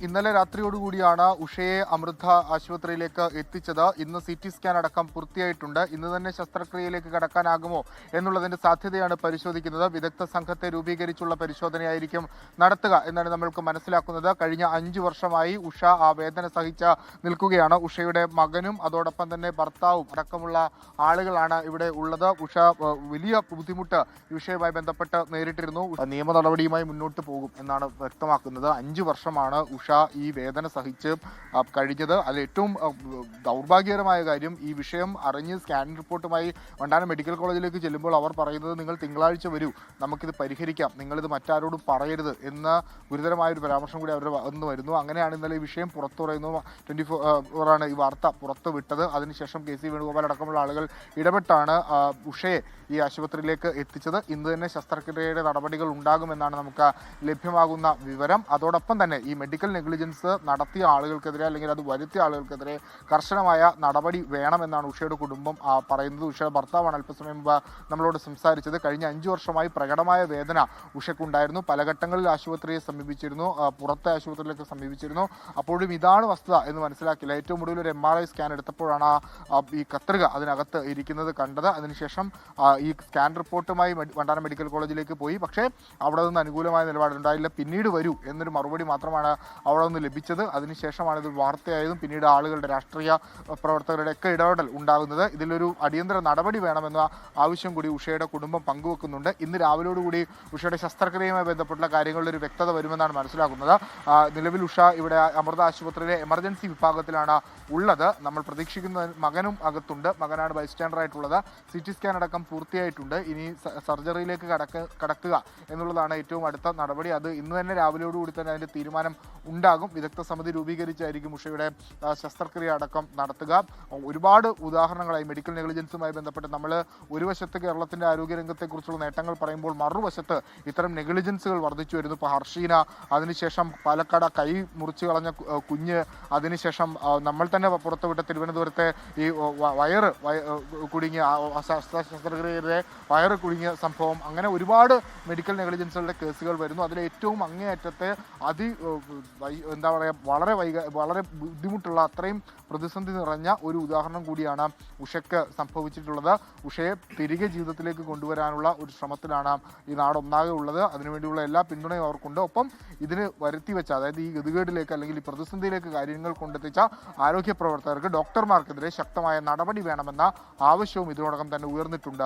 ഇന്നലെ രാത്രിയോടുകൂടിയാണ് ഉഷയെ അമൃത ആശുപത്രിയിലേക്ക് എത്തിച്ചത്. ഇന്ന് CT സ്കാൻ അടക്കം പൂർത്തിയായിട്ടുണ്ട്. ഇന്ന് തന്നെ ശസ്ത്രക്രിയയിലേക്ക് കടക്കാനാകുമോ എന്നുള്ളതിന്റെ സാധ്യതയാണ് പരിശോധിക്കുന്നത്. വിദഗ്ധ സംഘത്തെ രൂപീകരിച്ചുള്ള പരിശോധനയായിരിക്കും നടത്തുക എന്നാണ് നമ്മൾക്ക് മനസ്സിലാക്കുന്നത്. കഴിഞ്ഞ 5 വർഷമായി ഉഷ ആ വേദന സഹിച്ച് നിൽക്കുകയാണ്. ഉഷയുടെ മകനും അതോടൊപ്പം തന്നെ ഭർത്താവും അടക്കമുള്ള ആളുകളാണ് ഇവിടെ ഉള്ളത്. ഉഷ വലിയ ബുദ്ധിമുട്ട് ഈ വിഷയവുമായി ബന്ധപ്പെട്ട് നേരിട്ടിരുന്നു. നിയമ നടപടിയുമായി മുന്നോട്ട് പോകും എന്നാണ് വ്യക്തമാക്കുന്നത്. 5 വർഷമാണ് ഉഷ ഈ വേദന സഹിച്ച് കഴിഞ്ഞത്. അതിൽ ഏറ്റവും ദൗർഭാഗ്യകരമായ കാര്യം, ഈ വിഷയം അറിഞ്ഞ് സ്കാനിംഗ് റിപ്പോർട്ടുമായി വണ്ടാനം മെഡിക്കൽ കോളേജിലേക്ക് ചെല്ലുമ്പോൾ അവർ പറയുന്നത്, നിങ്ങൾ തിങ്കളാഴ്ച വരൂ, നമുക്കിത് പരിഹരിക്കാം, നിങ്ങളിത് മറ്റാരോടും പറയരുത് എന്ന ഗുരുതരമായൊരു പരാമർശം കൂടി അവർ വന്നു വരുന്നു. അങ്ങനെയാണ് ഇന്നലെ ഈ വിഷയം പുറത്തു പറയുന്നു. 24 ആണ് ഈ വാർത്ത പുറത്തു വിട്ടത്. അതിനുശേഷം KC വേണുഗോപാൽ അടക്കമുള്ള ആളുകൾ ഇടപെട്ടാണ് ഉഷയെ ഈ ആശുപത്രിയിലേക്ക് എത്തിച്ചത്. ഇന്ന് തന്നെ ശസ്ത്രക്രിയയുടെ നടപടികൾ ഉണ്ടാകുമെന്നാണ് നമുക്ക് ലഭ്യമാകുന്ന വിവരം. അതോടൊപ്പം തന്നെ ഈ മെഡിക്കൽ നെഗ്ലിജൻസ് നടത്തിയ ആളുകൾക്കെതിരെ അല്ലെങ്കിൽ അത് വരുത്തിയ ആളുകൾക്കെതിരെ കർശനമായ നടപടി വേണമെന്നാണ് ഉഷയുടെ കുടുംബം പറയുന്നത്. ഉഷയുടെ ഭർത്താവാണ് അല്പസമയം മുമ്പ് നമ്മളോട് സംസാരിച്ചത്. കഴിഞ്ഞ 5 വർഷമായി പ്രകടമായ വേദന ഉഷയ്ക്കുണ്ടായിരുന്നു. പല ഘട്ടങ്ങളിൽ ആശുപത്രിയെ സമീപിച്ചിരുന്നു, പുറത്തെ ആശുപത്രിയിലേക്ക് സമീപിച്ചിരുന്നു. അപ്പോഴും ഇതാണ് വസ്തുത എന്ന് മനസ്സിലാക്കില്ല. ഏറ്റവും ഒടുവിൽ ഒരു MRI സ്കാൻ എടുത്തപ്പോഴാണ് ഈ കത്രിക അതിനകത്ത് ഇരിക്കുന്നത് കണ്ടത്. അതിനുശേഷം ഈ സ്കാൻ റിപ്പോർട്ടുമായി വണ്ടാനം മെഡിക്കൽ കോളേജിലേക്ക് പോയി. പക്ഷേ അവിടെ നിന്ന് അനുകൂലമായ നിലപാടുണ്ടായില്ല. പിന്നീട് വരൂ എന്നൊരു മറുപടി മാത്രമാണ് അവിടെ നിന്ന് ലഭിച്ചത്. അതിനുശേഷമാണ് ഇത് വാർത്തയായതും പിന്നീട് ആളുകളുടെ, രാഷ്ട്രീയ പ്രവർത്തകരുടെ ഒക്കെ ഇടപെടൽ ഉണ്ടാകുന്നത്. ഇതിലൊരു അടിയന്തര നടപടി വേണമെന്ന ആവശ്യം കൂടി ഉഷയുടെ കുടുംബം പങ്കുവെക്കുന്നുണ്ട്. ഇന്ന് രാവിലോടുകൂടി ഉഷയുടെ ശസ്ത്രക്രിയയുമായി ബന്ധപ്പെട്ട കാര്യങ്ങളിൽ ഒരു വ്യക്തത വരുമെന്നാണ് മനസ്സിലാക്കുന്നത്. നിലവിൽ ഉഷ ഇവിടെ അമൃത ആശുപത്രിയിലെ എമർജൻസി വിഭാഗത്തിലാണ് ഉള്ളത്. നമ്മൾ പ്രതീക്ഷിക്കുന്ന മകനും അകത്തുണ്ട്. മകനാണ് ബൈസ്റ്റാൻഡർ ആയിട്ടുള്ളത്. CT സ്കാൻ അടക്കം പൂർത്തിയായിട്ടുണ്ട്. ഇനി സർജറിയിലേക്ക് കടക്കുക എന്നുള്ളതാണ് ഏറ്റവും അടുത്ത നടപടി. അത് ഇന്ന് തന്നെ രാവിലെയോടുകൂടി തന്നെ അതിന്റെ തീരുമാനം ഉണ്ടാകും. വിദഗ്ധ സമിതി രൂപീകരിച്ചായിരിക്കും ഉഷയുടെ ശസ്ത്രക്രിയ അടക്കം നടത്തുക. ഒരുപാട് ഉദാഹരണങ്ങളായി മെഡിക്കൽ നെഗ്ലിജൻസുമായി ബന്ധപ്പെട്ട് നമ്മൾ ഒരു വശത്ത് കേരളത്തിന്റെ ആരോഗ്യരംഗത്തെക്കുറിച്ചുള്ള നേട്ടങ്ങൾ പറയുമ്പോൾ മറുവശത്ത് ഇത്തരം നെഗ്ലിജൻസുകൾ വർദ്ധിച്ചു വരുന്നു. ഇപ്പോൾ ഹർഷീന, അതിനുശേഷം പാലക്കാട് കൈ മുറിച്ചു കളഞ്ഞ കുഞ്ഞ്, അതിനുശേഷം നമ്മൾ തന്നെ പുറത്തുവിട്ട തിരുവനന്തപുരത്തെ ഈ വയറ് കുടുങ്ങിയ ശസ്ത്രക്രിയയിലെ വയറ് കുടുങ്ങിയ സംഭവം, അങ്ങനെ ഒരുപാട് മെഡിക്കൽ നെഗ്ലിജൻസുകളുടെ കേസുകൾ വരുന്നു. അതിൽ ഏറ്റവും അങ്ങേയറ്റത്തെ എന്താ പറയുക, വളരെ ബുദ്ധിമുട്ടുള്ള, അത്രയും പ്രതിസന്ധി നിറഞ്ഞ ഒരു ഉദാഹരണം കൂടിയാണ് ഉഷയ്ക്ക് സംഭവിച്ചിട്ടുള്ളത്. ഉഷയെ തിരികെ ജീവിതത്തിലേക്ക് കൊണ്ടുവരാനുള്ള ഒരു ശ്രമത്തിലാണ് ഈ നാടൊന്നാകെ ഉള്ളത്. അതിനുവേണ്ടിയുള്ള എല്ലാ പിന്തുണയും അവർക്കുണ്ട്. ഒപ്പം ഇതിന് വരുത്തിവെച്ച, അതായത് ഈ ഗതികേടിലേക്ക് അല്ലെങ്കിൽ ഈ പ്രതിസന്ധിയിലേക്ക് കാര്യങ്ങൾ കൊണ്ടെത്തിച്ച ആരോഗ്യ പ്രവർത്തകർക്ക്, ഡോക്ടർമാർക്കെതിരെ ശക്തമായ നടപടി വേണമെന്ന ആവശ്യവും ഇതിനോടകം തന്നെ ഉയർന്നിട്ടുണ്ട്.